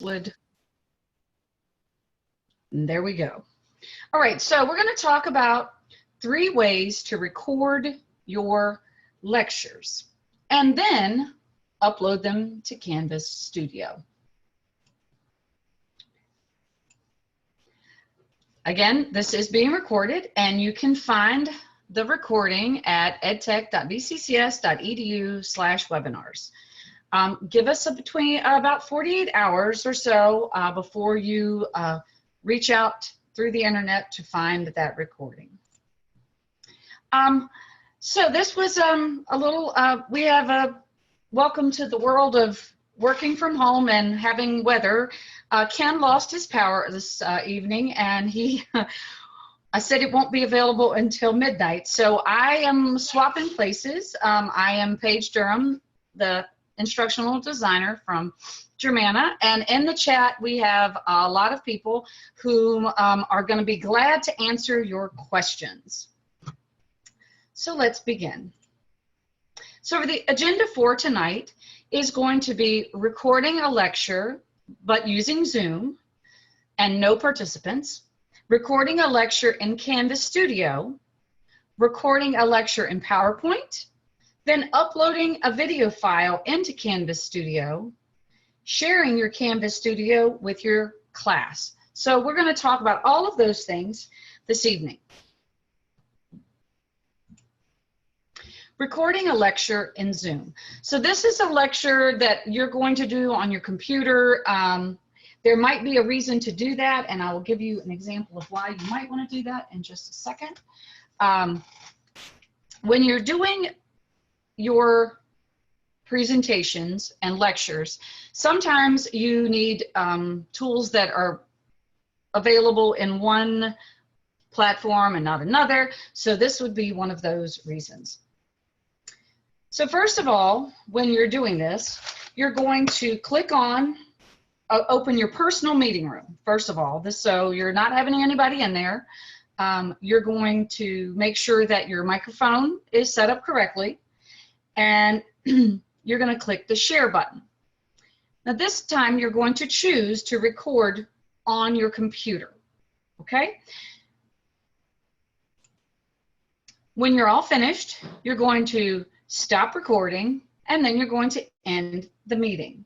would, and there we go. All right, so we're going to talk about 3 ways to record your lectures and then upload them to Canvas Studio. Again, this is being recorded, and you can find the recording at edtech.bccs.edu/webinars. Give us between about 48 hours or so before you reach out through the internet to find that recording. So this was a little, we have a welcome to the world of working from home and having weather. Ken lost his power this evening, and he, I said it won't be available until midnight. So I am swapping places. I am Paige Durham, the instructional designer from Germana, and in the chat we have a lot of people who are going to be glad to answer your questions. So let's begin. So the agenda for tonight is going to be recording a lecture but using Zoom and no participants, recording a lecture in Canvas Studio, recording a lecture in PowerPoint, then uploading a video file into Canvas Studio, sharing your Canvas Studio with your class. So we're going to talk about all of those things this evening. Recording a lecture in Zoom. So this is a lecture that you're going to do on your computer. There might be a reason to do that, and I will give you an example of why you might want to do that in just a second. When you're doing your presentations and lectures, sometimes you need tools that are available in one platform and not another. So this would be one of those reasons. So first of all, when you're doing this, you're going to click on open your personal meeting room. First of all, so you're not having anybody in there. You're going to make sure that your microphone is set up correctly, and you're going to click the share button. Now this time you're going to choose to record on your computer, okay? When you're all finished, you're going to stop recording, and then you're going to end the meeting.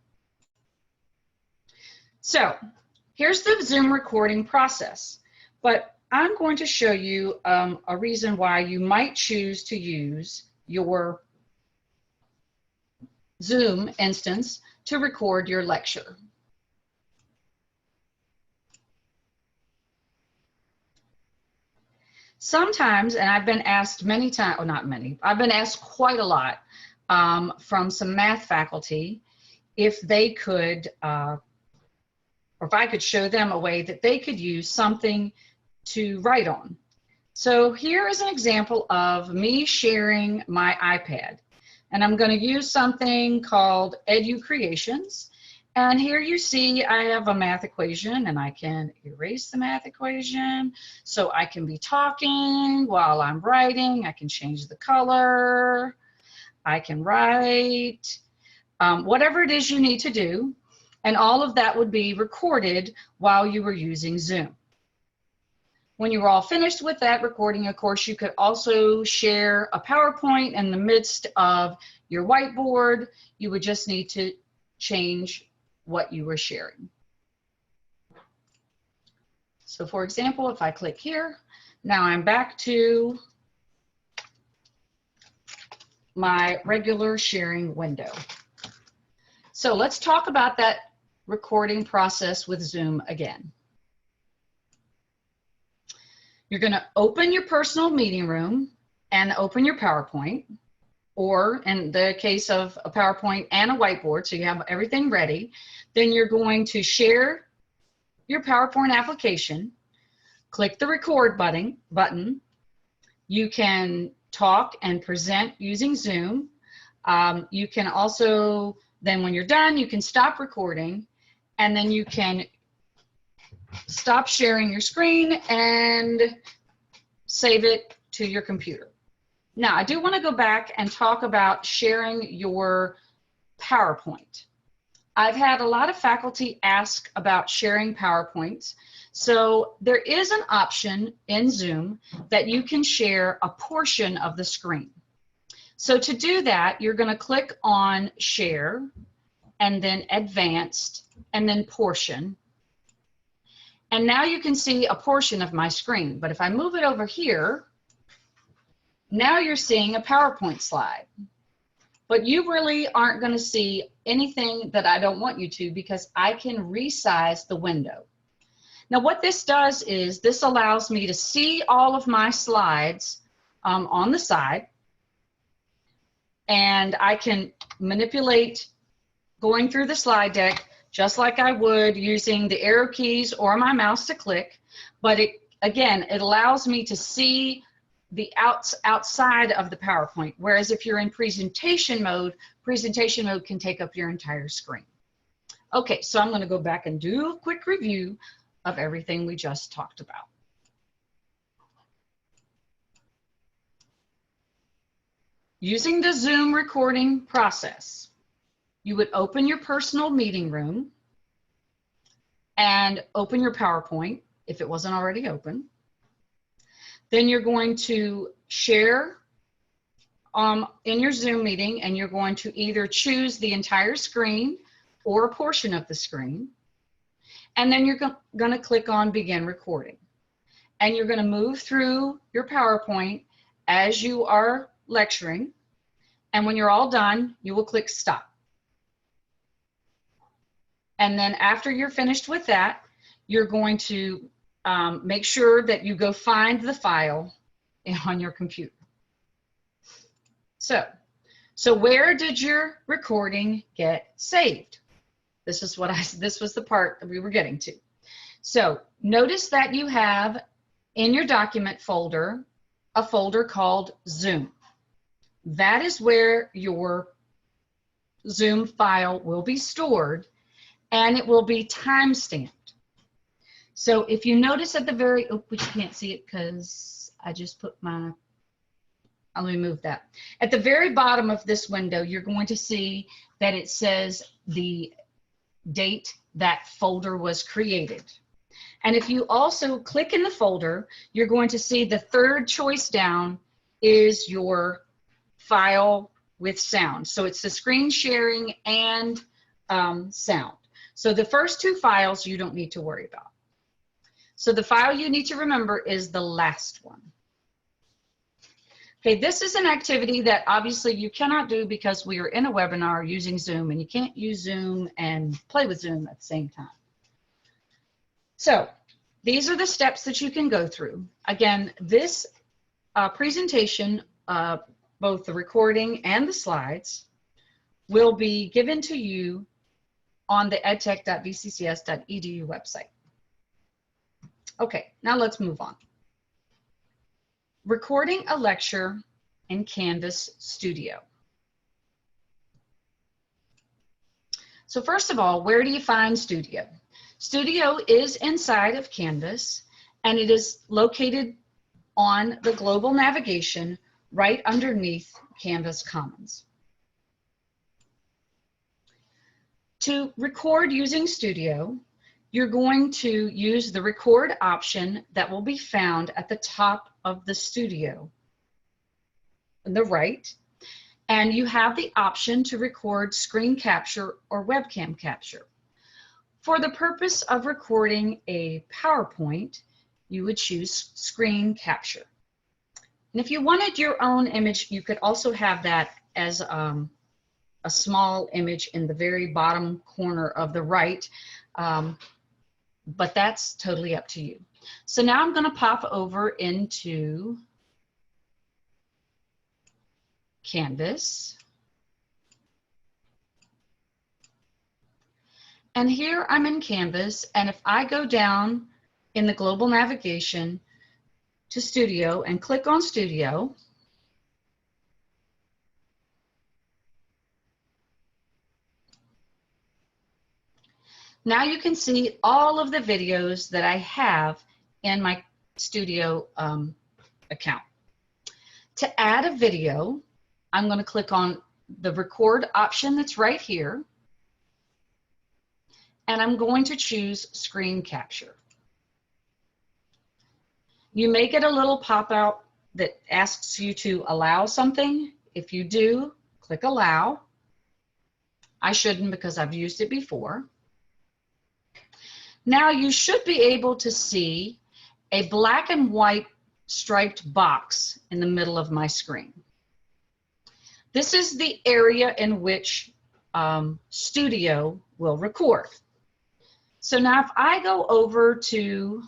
So here's the Zoom recording process, but I'm going to show you a reason why you might choose to use your Zoom instance to record your lecture. Sometimes, and I've been asked many times, or not many, I've been asked quite a lot from some math faculty if they could, or if I could show them a way that they could use something to write on. So here is an example of me sharing my iPad. And I'm going to use something called EduCreations. And here you see I have a math equation, and I can erase the math equation so I can be talking while I'm writing. I can change the color. I can write, whatever it is you need to do. And all of that would be recorded while you were using Zoom. When you were all finished with that recording, of course, you could also share a PowerPoint in the midst of your whiteboard. You would just need to change what you were sharing. So for example, if I click here, now I'm back to my regular sharing window. So let's talk about that recording process with Zoom again. You're going to open your personal meeting room and open your PowerPoint, or in the case of a PowerPoint and a whiteboard, so you have everything ready. Then you're going to share your PowerPoint application, click the record button. You can talk and present using Zoom. You can also, then when you're done, you can stop recording, and then you can stop sharing your screen and save it to your computer. Now, I do want to go back and talk about sharing your PowerPoint. I've had a lot of faculty ask about sharing PowerPoints. So there is an option in Zoom that you can share a portion of the screen. So to do that, you're going to click on Share, and then Advanced, and then Portion. And now you can see a portion of my screen. But if I move it over here, now you're seeing a PowerPoint slide. But you really aren't going to see anything that I don't want you to, because I can resize the window. Now what this does is this allows me to see all of my slides on the side, and I can manipulate going through the slide deck just like I would using the arrow keys or my mouse to click. But again, it allows me to see the outside of the PowerPoint, whereas if you're in presentation mode can take up your entire screen. Okay, so I'm going to go back and do a quick review of everything we just talked about. Using the Zoom recording process, you would open your personal meeting room and open your PowerPoint if it wasn't already open. Then you're going to share in your Zoom meeting, and you're going to either choose the entire screen or a portion of the screen. And then you're going to click on Begin Recording. And you're going to move through your PowerPoint as you are lecturing. And when you're all done, you will click Stop. And then after you're finished with that, you're going to make sure that you go find the file on your computer. So where did your recording get saved? This was the part that we were getting to. So notice that you have in your document folder a folder called Zoom. That is where your Zoom file will be stored, and it will be time-stamped. So if you notice at the very, oh, but you can't see it because I just put my, let me move that. At the very bottom of this window, you're going to see that it says the date that folder was created. And if you also click in the folder, you're going to see the third choice down is your file with sound. So it's the screen sharing and sound. So the first two files you don't need to worry about. So the file you need to remember is the last one. Okay, this is an activity that obviously you cannot do because we are in a webinar using Zoom, and you can't use Zoom and play with Zoom at the same time. So these are the steps that you can go through. Again, this presentation, both the recording and the slides, will be given to you on the edtech.vccs.edu website. Okay, now let's move on. Recording a lecture in Canvas Studio. So first of all, where do you find Studio? Studio is inside of Canvas, and it is located on the global navigation right underneath Canvas Commons. To record using Studio, you're going to use the record option that will be found at the top of the Studio on the right, and you have the option to record screen capture or webcam capture. For the purpose of recording a PowerPoint, you would choose screen capture. And if you wanted your own image, you could also have that as a small image in the very bottom corner of the right, but that's totally up to you. So now I'm going to pop over into Canvas. And here I'm in Canvas, and if I go down in the global navigation to Studio and click on Studio, now you can see all of the videos that I have in my Studio account. To add a video, I'm going to click on the record option that's right here. and I'm going to choose screen capture. You may get a little pop-out that asks you to allow something. If you do, click allow. I shouldn't because I've used it before. Now you should be able to see a black and white striped box in the middle of my screen. This is the area in which Studio will record. So now if I go over to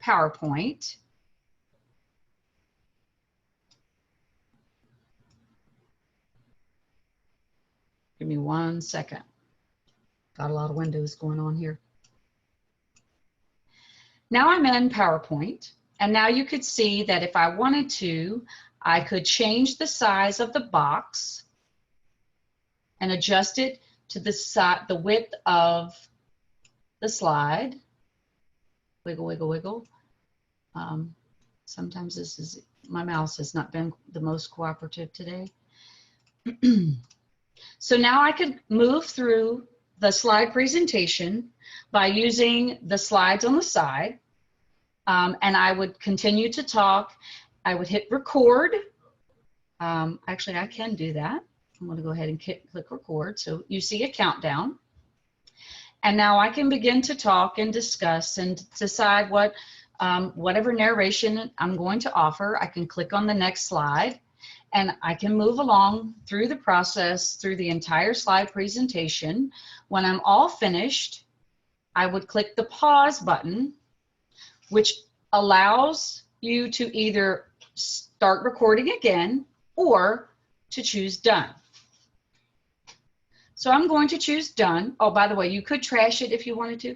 PowerPoint, give me 1 second. Got a lot of windows going on here. Now I'm in PowerPoint, and now you could see that if I wanted to, I could change the size of the box and adjust it to the width of the slide. Wiggle, wiggle, wiggle. Sometimes my mouse has not been the most cooperative today. So now I could move through the slide presentation by using the slides on the side, and I would continue to talk. I would hit record. Actually, I can do that. I'm going to go ahead and click record. So you see a countdown. And now I can begin to talk and discuss and decide whatever narration I'm going to offer. I can click on the next slide, and I can move along through the process, through the entire slide presentation. When I'm all finished, I would click the pause button, which allows you to either start recording again or to choose done. So I'm going to choose done. Oh, by the way, you could trash it if you wanted to.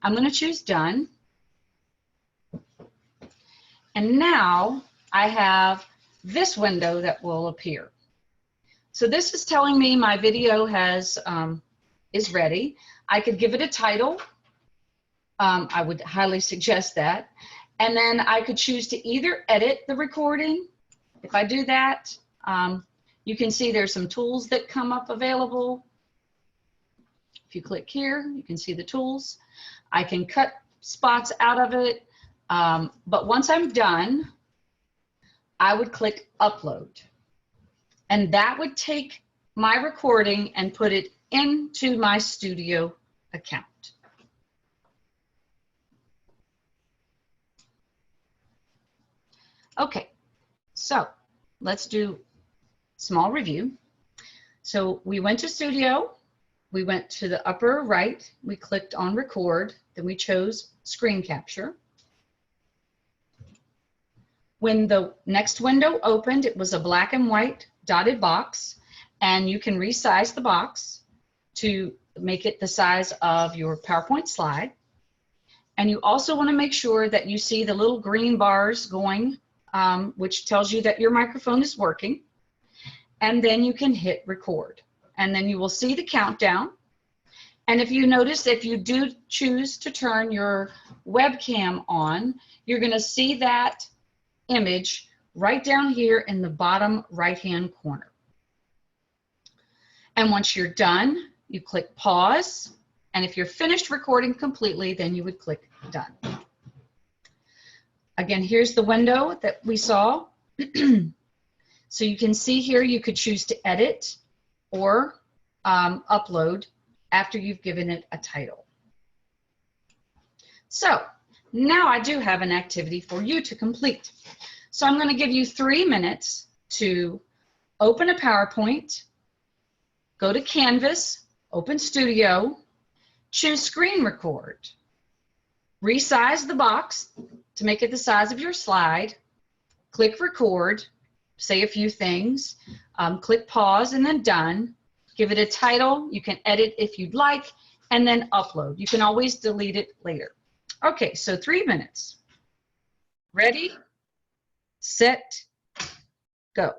I'm going to choose done. And now I have this window that will appear. So this is telling me my video is ready. I could give it a title. I would highly suggest that. And then I could choose to either edit the recording. If I do that, you can see there's some tools that come up available. If you click here, you can see the tools. I can cut spots out of it. But once I'm done, I would click upload. And that would take my recording and put it into my Studio account. Okay, so let's do small review. So we went to Studio, we went to the upper right, we clicked on record, then we chose screen capture. When the next window opened, it was a black and white dotted box, and you can resize the box to make it the size of your PowerPoint slide. And you also want to make sure that you see the little green bars going, which tells you that your microphone is working. And then you can hit record. And then you will see the countdown. And if you notice, if you do choose to turn your webcam on, you're going to see that image right down here in the bottom right-hand corner. And once you're done, you click pause. And if you're finished recording completely, then you would click done. Again, here's the window that we saw. So you can see here, you could choose to edit or upload after you've given it a title. So now I do have an activity for you to complete. So I'm going to give you 3 minutes to open a PowerPoint, go to Canvas, open Studio, choose screen record, resize the box to make it the size of your slide, click record, say a few things, click pause and then done, give it a title, you can edit if you'd like, and then upload. You can always delete it later. Okay, so 3 minutes. Ready, set, go.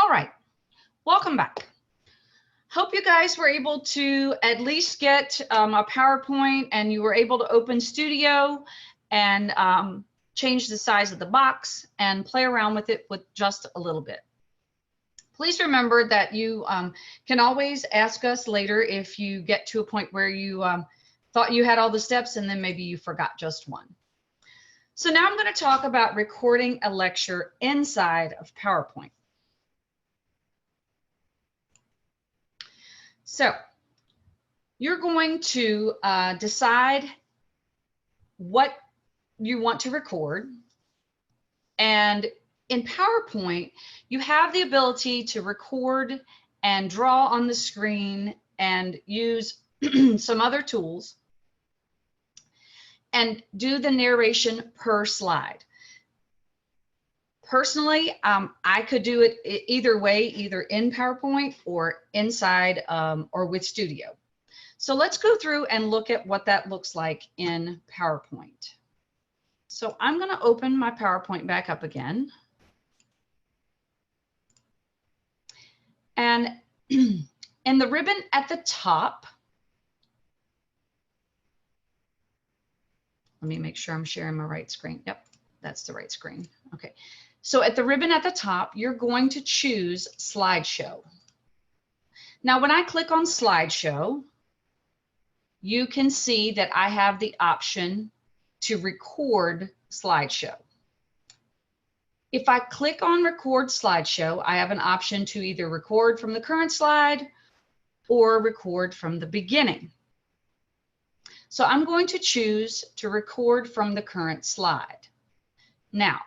All right, welcome back. Hope you guys were able to at least get a PowerPoint, and you were able to open Studio and change the size of the box and play around with it with just a little bit. Please remember that you can always ask us later if you get to a point where you thought you had all the steps and then maybe you forgot just one. So now I'm going to talk about recording a lecture inside of PowerPoint. So you're going to decide what you want to record. And in PowerPoint, you have the ability to record and draw on the screen and use some other tools and do the narration per slide. Personally, I could do it either way, either in PowerPoint or inside or with Studio. So let's go through and look at what that looks like in PowerPoint. So I'm going to open my PowerPoint back up again. And in the ribbon at the top, let me make sure I'm sharing my right screen. Yep, that's the right screen. Okay. So at the ribbon at the top, you're going to choose Slideshow. Now, when I click on Slideshow, you can see that I have the option to record slideshow. If I click on Record Slideshow, I have an option to either record from the current slide or record from the beginning. So I'm going to choose to record from the current slide. Now,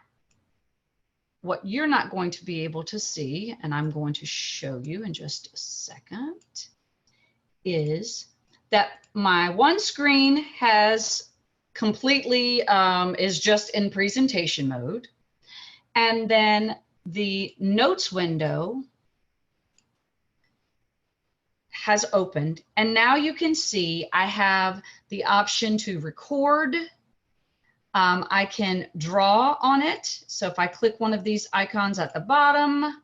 what you're not going to be able to see, and I'm going to show you in just a second, is that my one screen has completely, is just in presentation mode. And then the notes window has opened. And now you can see I have the option to record. I can draw on it. So if I click one of these icons at the bottom,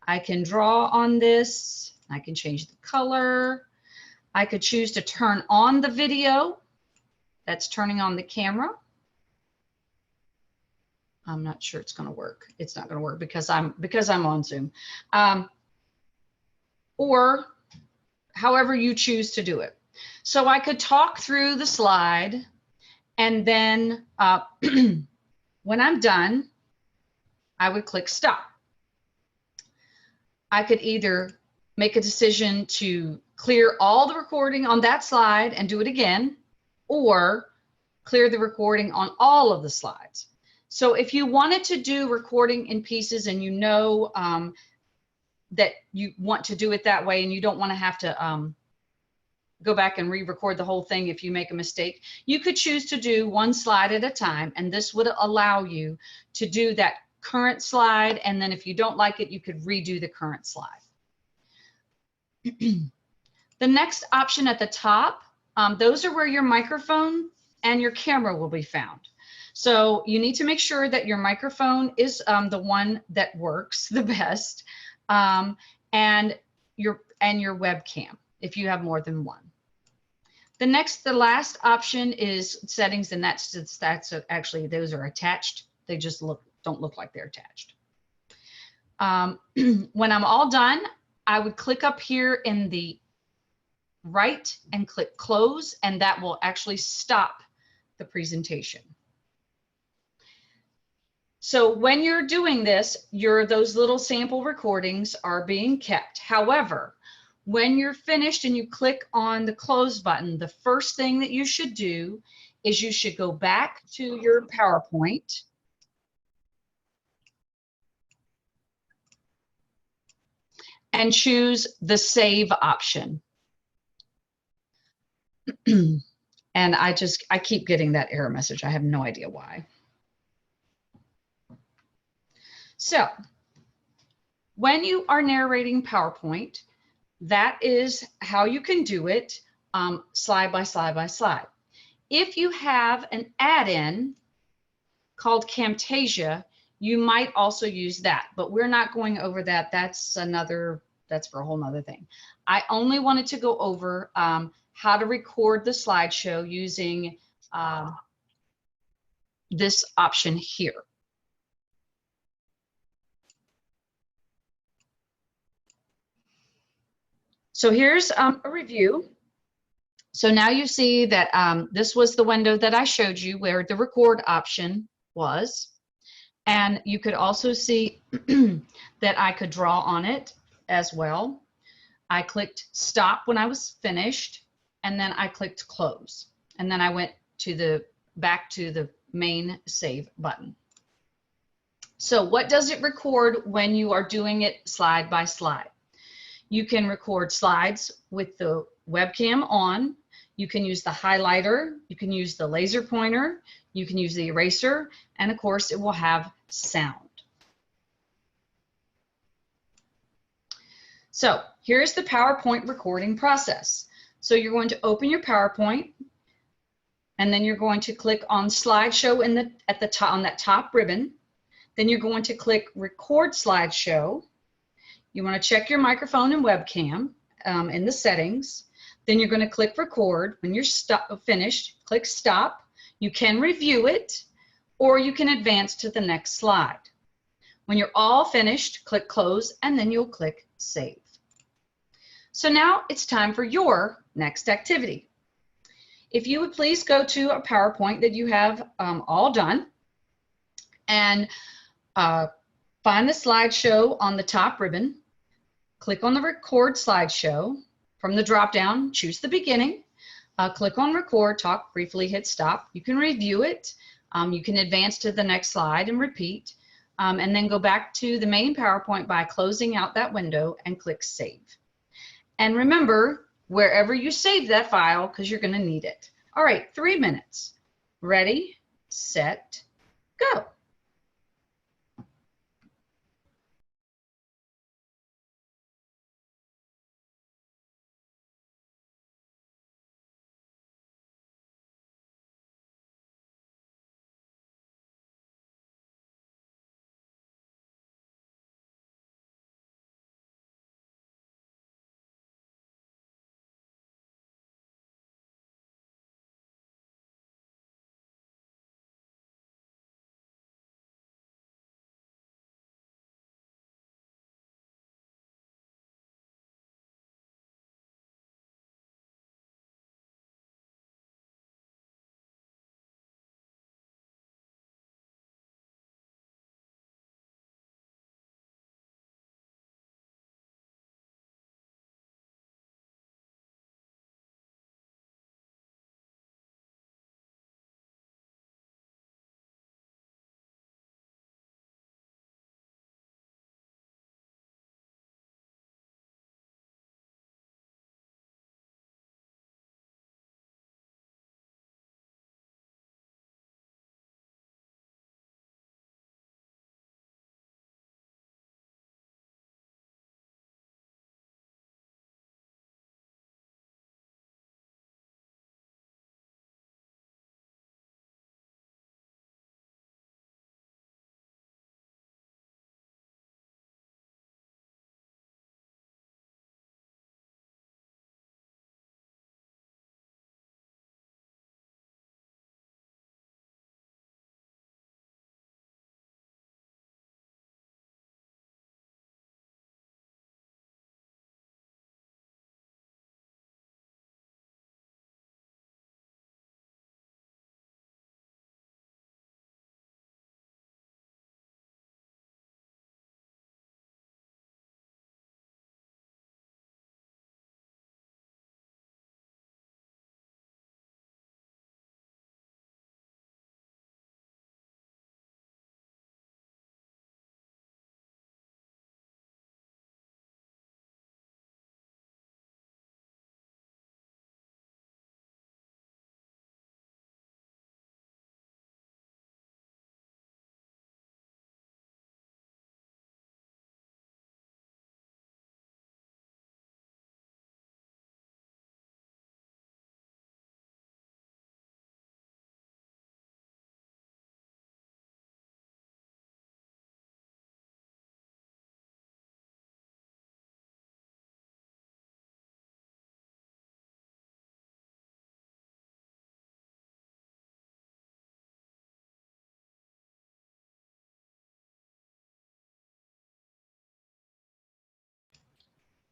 I can draw on this. I can change the color. I could choose to turn on the video. That's turning on the camera. I'm not sure it's going to work. It's not going to work because I'm on Zoom. Or however you choose to do it. So I could talk through the slide, and then when I'm done, I would click stop. I could either make a decision to clear all the recording on that slide and do it again, or clear the recording on all of the slides. So if you wanted to do recording in pieces and you know that you want to do it that way and you don't want to have to go back and re-record the whole thing if you make a mistake, you could choose to do one slide at a time, and this would allow you to do that current slide, and then if you don't like it, you could redo the current slide. The next option at the top, those are where your microphone and your camera will be found. So you need to make sure that your microphone is the one that works the best, and your webcam if you have more than one. The last option is settings, and that's actually, those are attached. They just don't look like they're attached. When I'm all done, I would click up here in the right and click close, and that will actually stop the presentation. So when you're doing this, those little sample recordings are being kept. However, when you're finished and you click on the close button, the first thing that you should do is you should go back to your PowerPoint and choose the save option. And I keep getting that error message. I have no idea why. So when you are narrating PowerPoint, that is how you can do it, slide by slide by slide. If you have an add-in called Camtasia, you might also use that, but we're not going over that. That's for a whole nother thing. I only wanted to go over how to record the slideshow using this option here. So here's a review. So now you see that this was the window that I showed you where the record option was. And you could also see that I could draw on it as well. I clicked stop when I was finished, and then I clicked close. And then I went to back to the main save button. So what does it record when you are doing it slide by slide? You can record slides with the webcam on. You can use the highlighter. You can use the laser pointer. You can use the eraser. And of course, it will have sound. So here's the PowerPoint recording process. So you're going to open your PowerPoint, and then you're going to click on slideshow at the top on that top ribbon. Then you're going to click record slideshow. You want to check your microphone and webcam in the settings. Then you're going to click record. When you're finished, click stop. You can review it, or you can advance to the next slide. When you're all finished, click close, and then you'll click save. So now it's time for your next activity. If you would please go to a PowerPoint that you have all done, and find the slideshow on the top ribbon. Click on the record slideshow. From the drop down, choose the beginning. Click on record, talk briefly, hit stop. You can review it. You can advance to the next slide and repeat. And then go back to the main PowerPoint by closing out that window and click save. And remember, wherever you save that file, because you're going to need it. All right, 3 minutes. Ready, set, go.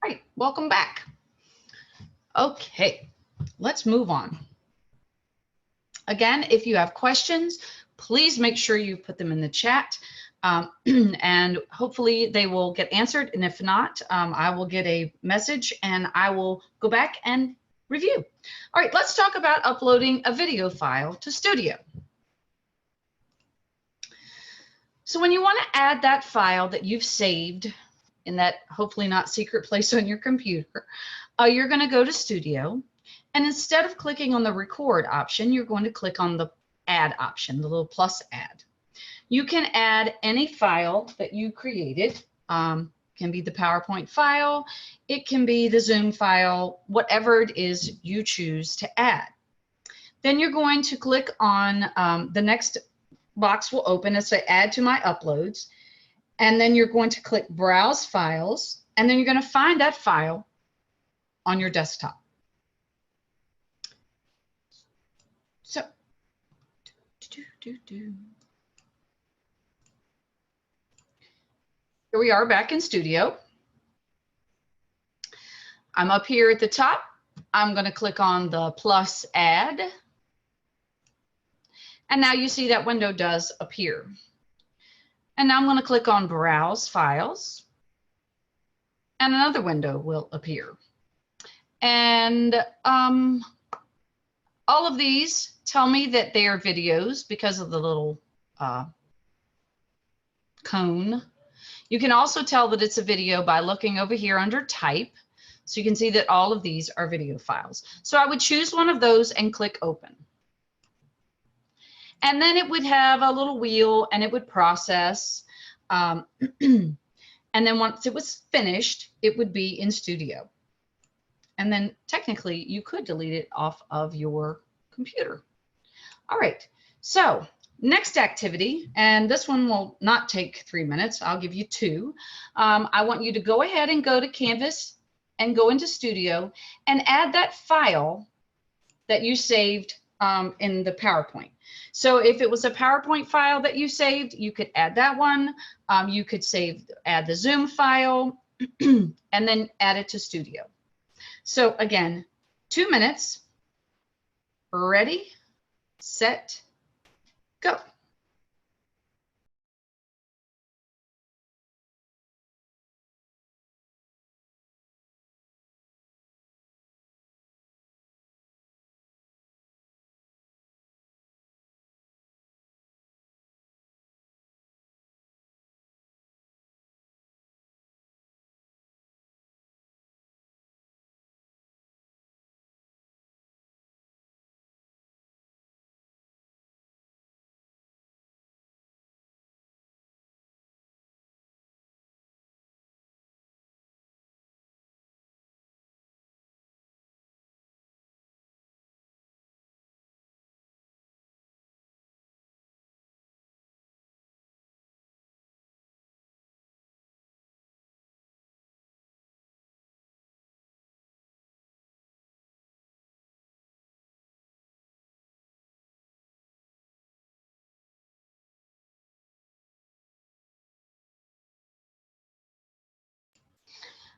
Right, welcome back. Okay, let's move on. Again, if you have questions, please make sure you put them in the chat, and hopefully they will get answered. And if not, I will get a message and I will go back and review. All right, let's talk about uploading a video file to Studio. So when you want to add that file that you've saved in that hopefully not secret place on your computer, you're going to go to Studio, and instead of clicking on the record option, you're going to click on the add option, the little plus add. You can add any file that you created. Can be the PowerPoint file, it can be the Zoom file, whatever it is you choose to add. Then you're going to click on the next box will open and say add to my uploads, and then you're going to click browse files, and then you're going to find that file on your desktop. So here we are back in Studio. I'm up here at the top. I'm going to click on the plus add. And now you see that window does appear. And now I'm going to click on browse files. And another window will appear. And all of these tell me that they are videos because of the little cone. You can also tell that it's a video by looking over here under type. So you can see that all of these are video files. So I would choose one of those and click open. And then it would have a little wheel and it would process. And then once it was finished, it would be in Studio. And then technically you could delete it off of your computer. All right, so next activity, and this one will not take 3 minutes. I'll give you 2. I want you to go ahead and go to Canvas and go into Studio and add that file that you saved in the PowerPoint. So if it was a PowerPoint file that you saved, you could add that one. You could add the Zoom file and then add it to Studio. So again, 2 minutes. Ready, set, go.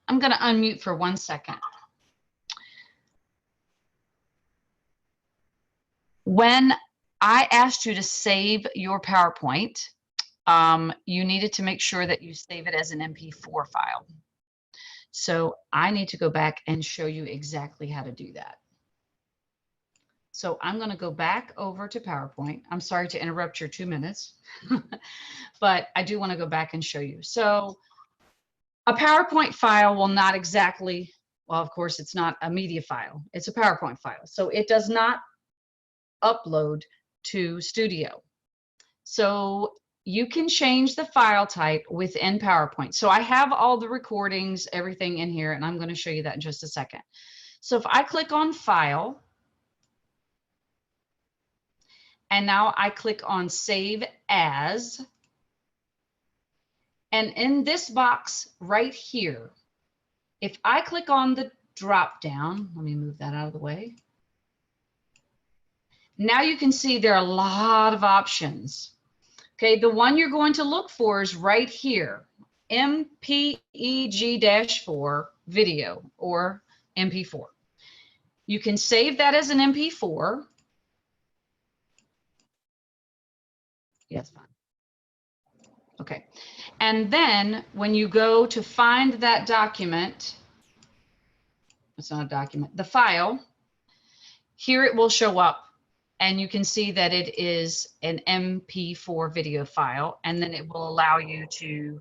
I'm going to unmute for 1 second. When I asked you to save your PowerPoint, you needed to make sure that you save it as an MP4 file. So I need to go back and show you exactly how to do that. So I'm going to go back over to PowerPoint. I'm sorry to interrupt your 2 minutes, but I do want to go back and show you. So a PowerPoint file will not exactly, well, of course, it's not a media file. It's a PowerPoint file. So it does not upload to Studio. So you can change the file type within PowerPoint. So I have all the recordings, everything in here, and I'm going to show you that in just a second. So if I click on File, and now I click on Save As, and in this box right here, if I click on the drop down, let me move that out of the way. Now you can see there are a lot of options. Okay, the one you're going to look for is right here MPEG-4 video or MP4. You can save that as an MP4. Yes, fine. Okay. And then when you go to find that document, it's not a document, the file, here it will show up. And you can see that it is an MP4 video file, and then it will allow you to,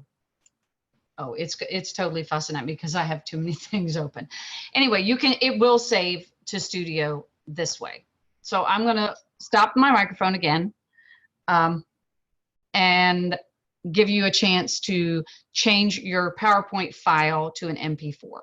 oh, it's totally fussing at me because I have too many things open. Anyway, it will save to Studio this way. So I'm gonna stop my microphone again and give you a chance to change your PowerPoint file to an MP4.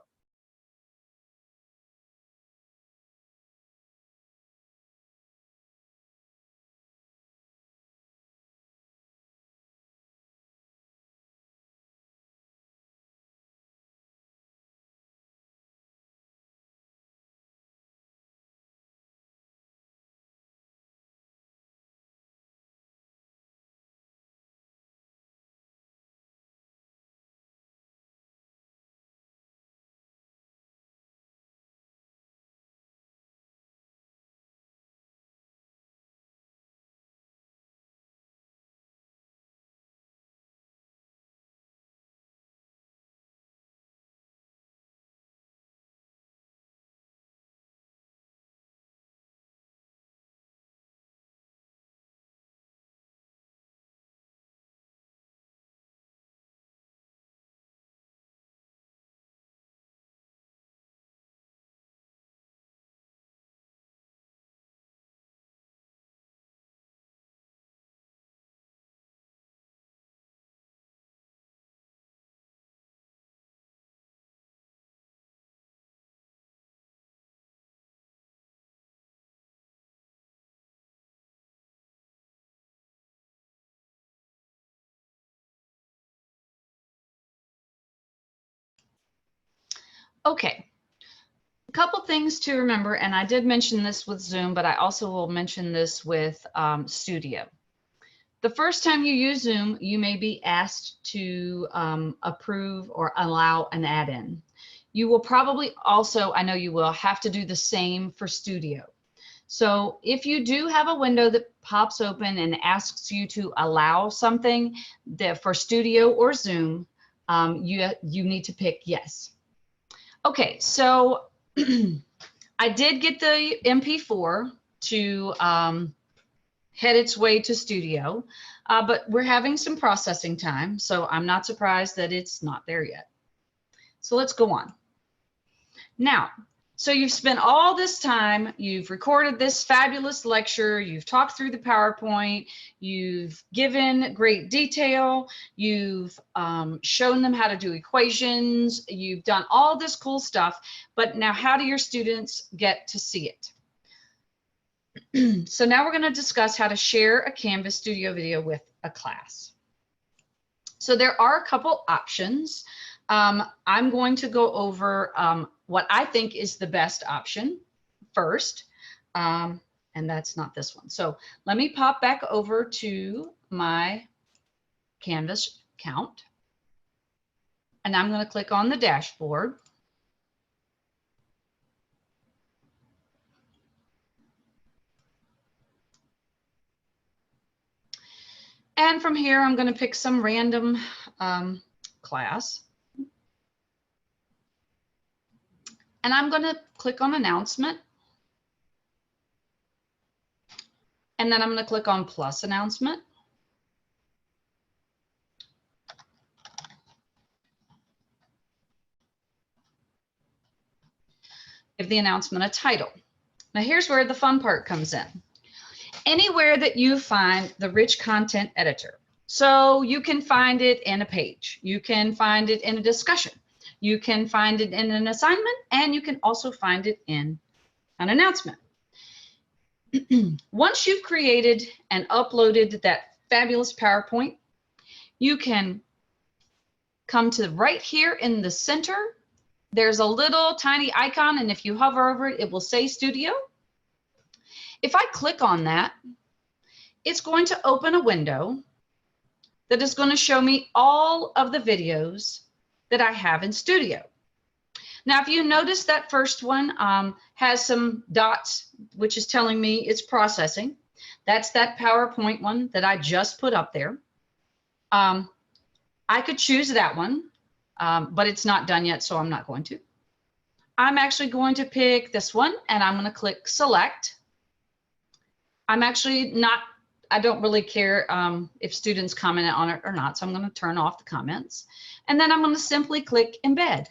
Okay. A couple things to remember, and I did mention this with Zoom, but I also will mention this with Studio. The first time you use Zoom, you may be asked to approve or allow an add-in. You will probably also, I know you will, have to do the same for Studio. So if you do have a window that pops open and asks you to allow something for Studio or Zoom, you need to pick yes. Okay, so I did get the MP4 to head its way to Studio, but we're having some processing time, so I'm not surprised that it's not there yet. So let's go on. Now, so you've spent all this time, you've recorded this fabulous lecture, you've talked through the PowerPoint, you've given great detail, you've shown them how to do equations, you've done all this cool stuff, but now how do your students get to see it? So now we're going to discuss how to share a Canvas Studio video with a class. So there are a couple options. I'm going to go over what I think is the best option first, and that's not this one. So let me pop back over to my Canvas account, and I'm going to click on the dashboard. And from here, I'm going to pick some random class. And I'm going to click on announcement. And then I'm going to click on plus announcement. Give the announcement a title. Now here's where the fun part comes in. Anywhere that you find the rich content editor. So you can find it in a page. You can find it in a discussion. You can find it in an assignment, and you can also find it in an announcement. Once you've created and uploaded that fabulous PowerPoint, you can come to right here in the center. There's a little tiny icon, and if you hover over it, it will say Studio. If I click on that, it's going to open a window that is going to show me all of the videos that I have in Studio. Now, if you notice that first one has some dots, which is telling me it's processing. That's that PowerPoint one that I just put up there. I could choose that one, but it's not done yet, so I'm not going to. I'm actually going to pick this one, and I'm going to click select. I'm actually not, I don't really care if students comment on it or not, so I'm going to turn off the comments. And then I'm going to simply click embed.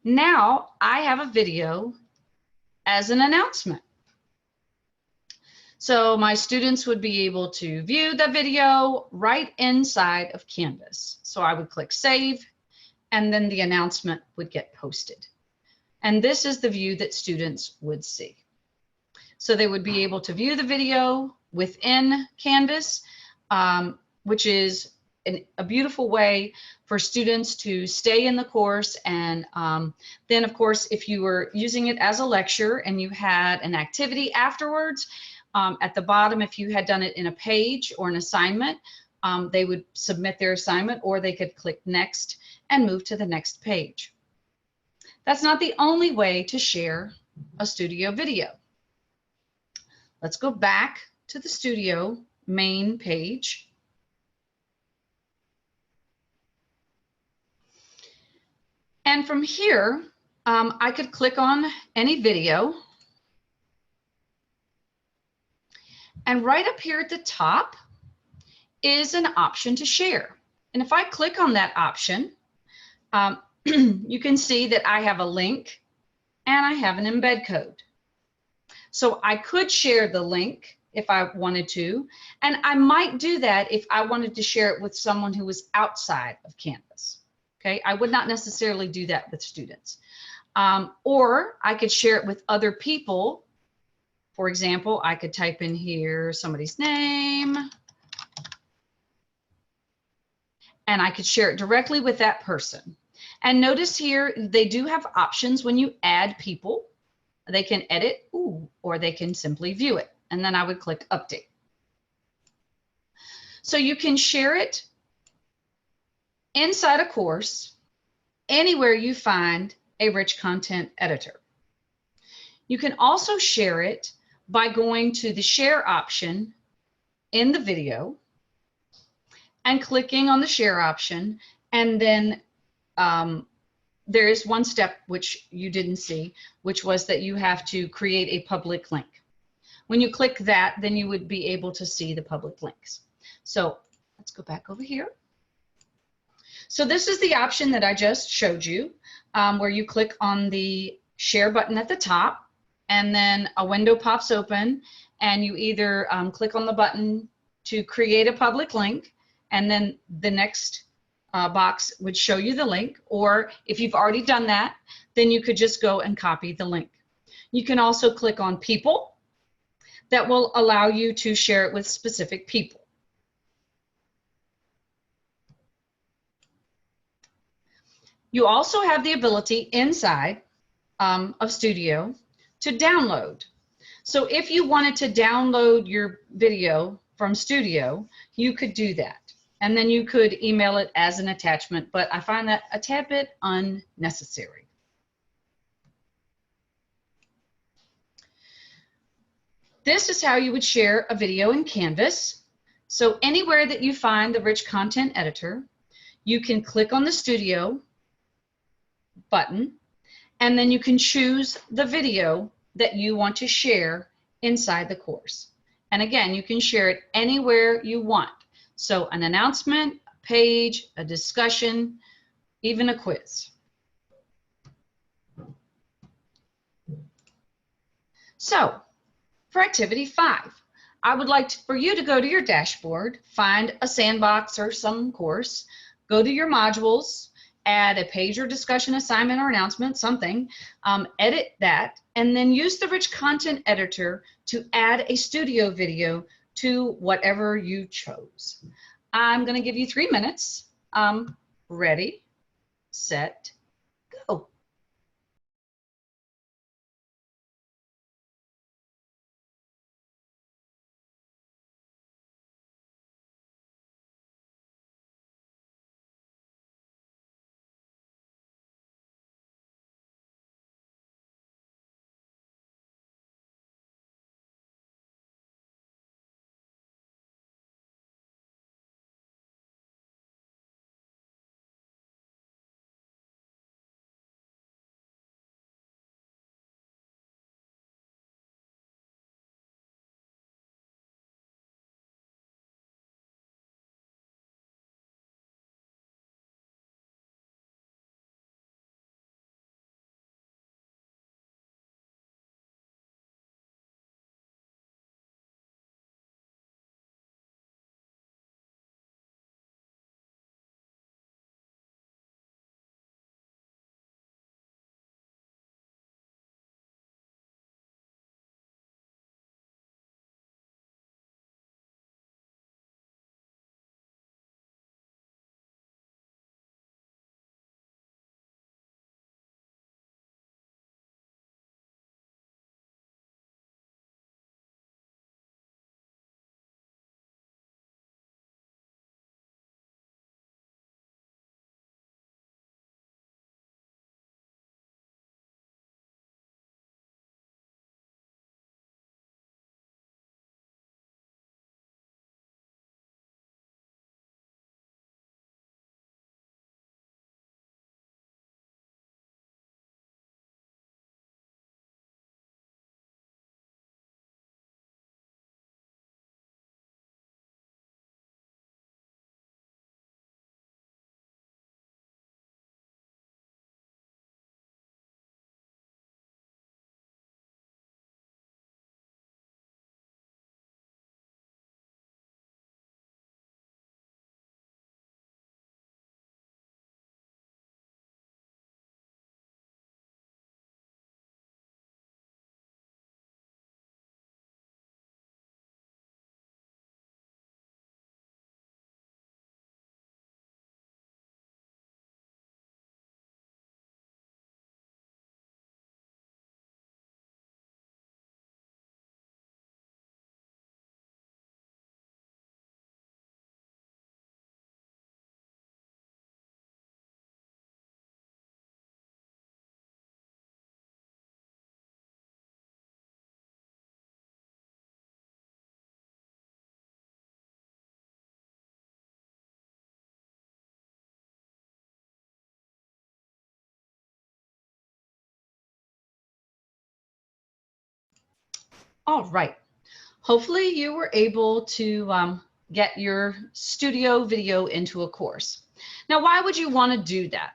Now I have a video as an announcement. So my students would be able to view the video right inside of Canvas. So I would click save, and then the announcement would get posted. And this is the view that students would see. So they would be able to view the video within Canvas, which is a beautiful way for students to stay in the course. And then, of course, if you were using it as a lecture and you had an activity afterwards, at the bottom, if you had done it in a page or an assignment, they would submit their assignment, or they could click next and move to the next page. That's not the only way to share a Studio video. Let's go back to the Studio main page. And from here, I could click on any video. And right up here at the top is an option to share. And if I click on that option, you can see that I have a link and I have an embed code. So I could share the link if I wanted to, and I might do that if I wanted to share it with someone who was outside of Canvas. Okay, I would not necessarily do that with students. Or I could share it with other people. For example, I could type in here somebody's name, and I could share it directly with that person. And notice here, they do have options when you add people. They can edit, or they can simply view it. And then I would click update. So you can share it inside a course, anywhere you find a rich content editor. You can also share it by going to the share option in the video and clicking on the share option. And then there is one step which you didn't see, which was that you have to create a public link. When you click that, then you would be able to see the public links. So let's go back over here. So this is the option that I just showed you, where you click on the share button at the top, and then a window pops open, and you either click on the button to create a public link, and then the next box would show you the link, or if you've already done that, then you could just go and copy the link. You can also click on people. That will allow you to share it with specific people. You also have the ability inside of Studio to download. So if you wanted to download your video from Studio, you could do that. And then you could email it as an attachment, but I find that a tad bit unnecessary. This is how you would share a video in Canvas. So anywhere that you find the Rich Content Editor, you can click on the Studio button, and then you can choose the video that you want to share inside the course. And again, you can share it anywhere you want. So an announcement, a page, a discussion, even a quiz. So for activity 5, I would like for you to go to your dashboard, find a sandbox or some course, go to your modules, add a page or discussion assignment or announcement, something, edit that, and then use the Rich Content Editor to add a Studio video to whatever you chose. I'm going to give you 3 minutes. Ready, set, go. All right. Hopefully you were able to get your studio video into a course. Now, why would you want to do that?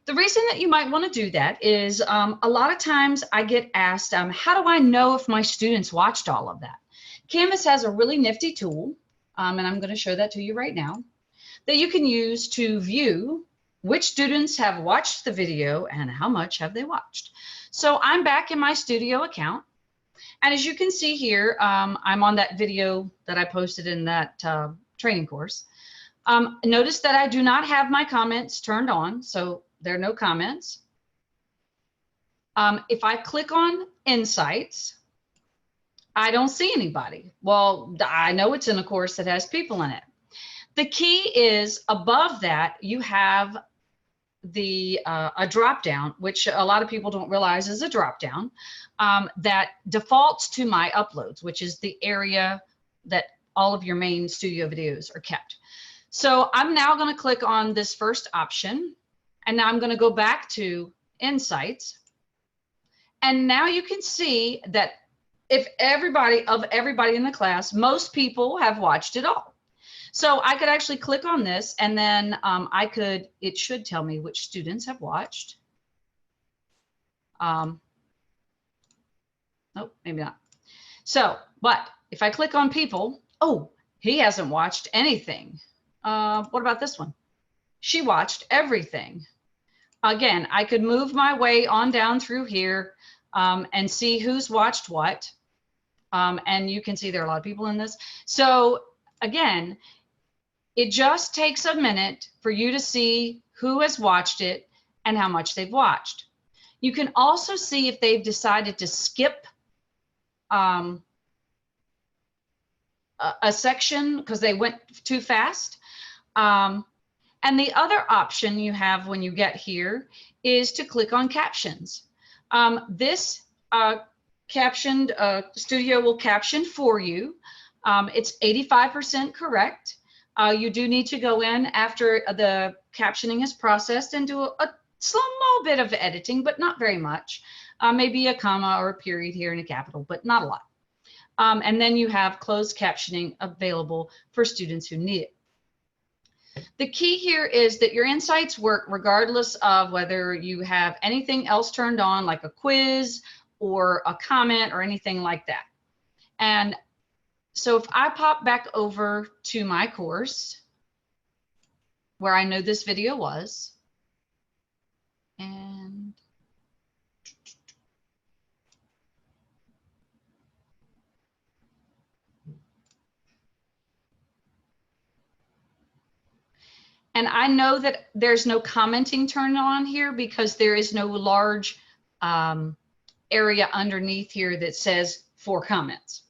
The reason that you might want to do that is a lot of times I get asked, how do I know if my students watched all of that? Canvas has a really nifty tool, and I'm going to show that to you right now, that you can use to view which students have watched the video and how much have they watched. So I'm back in my studio account. And as you can see here, I'm on that video that I posted in that training course. Notice that I do not have my comments turned on, so there are no comments. If I click on Insights, I don't see anybody. Well, I know it's in a course that has people in it. The key is above that, you have a drop down, which a lot of people don't realize is a drop down, that defaults to my uploads, which is the area that all of your main studio videos are kept. So I'm now going to click on this first option, and now I'm going to go back to Insights. And now you can see that if everybody in the class, most people have watched it all. So I could actually click on this, and then it should tell me which students have watched. Nope, maybe not. So, but if I click on people, oh, he hasn't watched anything. What about this one? She watched everything. Again, I could move my way on down through here and see who's watched what. And you can see there are a lot of people in this. So again, it just takes a minute for you to see who has watched it and how much they've watched. You can also see if they've decided to skip a section because they went too fast. And the other option you have when you get here is to click on captions. This captioned studio will caption for you. It's 85% correct. You do need to go in after the captioning is processed and do a small bit of editing, but not very much. Maybe a comma or a period here and a capital, but not a lot. And then you have closed captioning available for students who need it. The key here is that your insights work regardless of whether you have anything else turned on, like a quiz or a comment or anything like that. And so if I pop back over to my course where I know this video was, and I know that there's no commenting turned on here because there is no large area underneath here that says for comments.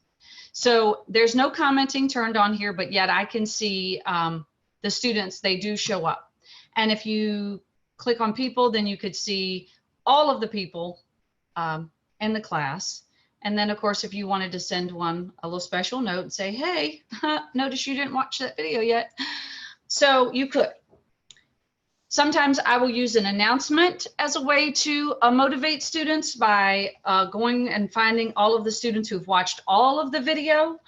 So there's no commenting turned on here, but yet I can see the students, they do show up. And if you click on people, then you could see all of the people in the class. And then of course, if you wanted to send one a little special note and say, hey, notice you didn't watch that video yet. So you could. Sometimes I will use an announcement as a way to motivate students by going and finding all of the students who've watched all of the video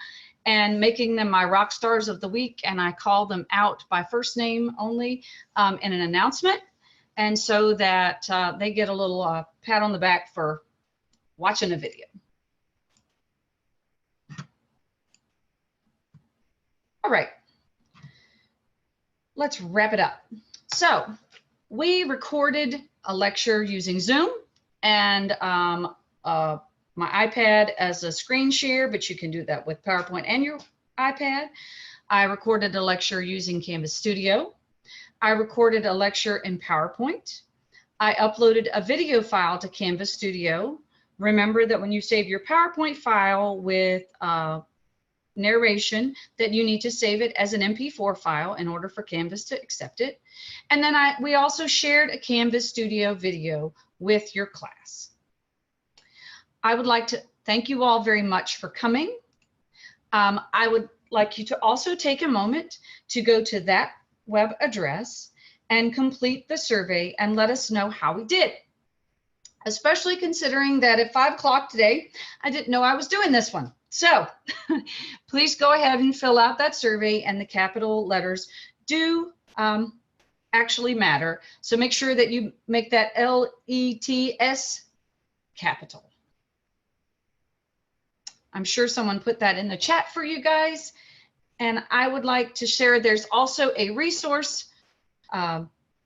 and making them my rock stars of the week. And I call them out by first name only in an announcement. And so that they get a little pat on the back for watching a video. All right, let's wrap it up. So we recorded a lecture using Zoom and my iPad as a screen share, but you can do that with PowerPoint and your iPad. I recorded a lecture using Canvas Studio. I recorded a lecture in PowerPoint. I uploaded a video file to Canvas Studio. Remember that when you save your PowerPoint file with narration, that you need to save it as an MP4 file in order for Canvas to accept it. And then we also shared a Canvas Studio video with your class. I would like to thank you all very much for coming. I would like you to also take a moment to go to that web address and complete the survey and let us know how we did. Especially considering that at 5 o'clock today, I didn't know I was doing this one. So please go ahead and fill out that survey, and the capital letters do actually matter. So make sure that you make that LETS capital. I'm sure someone put that in the chat for you guys. And I would like to share, there's also a resource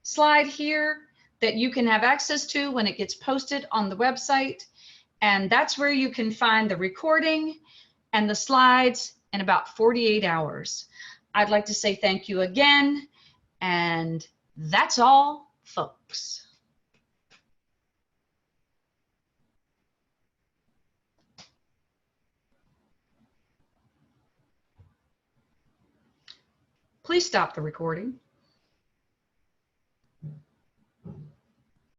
slide here that you can have access to when it gets posted on the website. And that's where you can find the recording and the slides in about 48 hours. I'd like to say thank you again. And that's all, folks. Please stop the recording.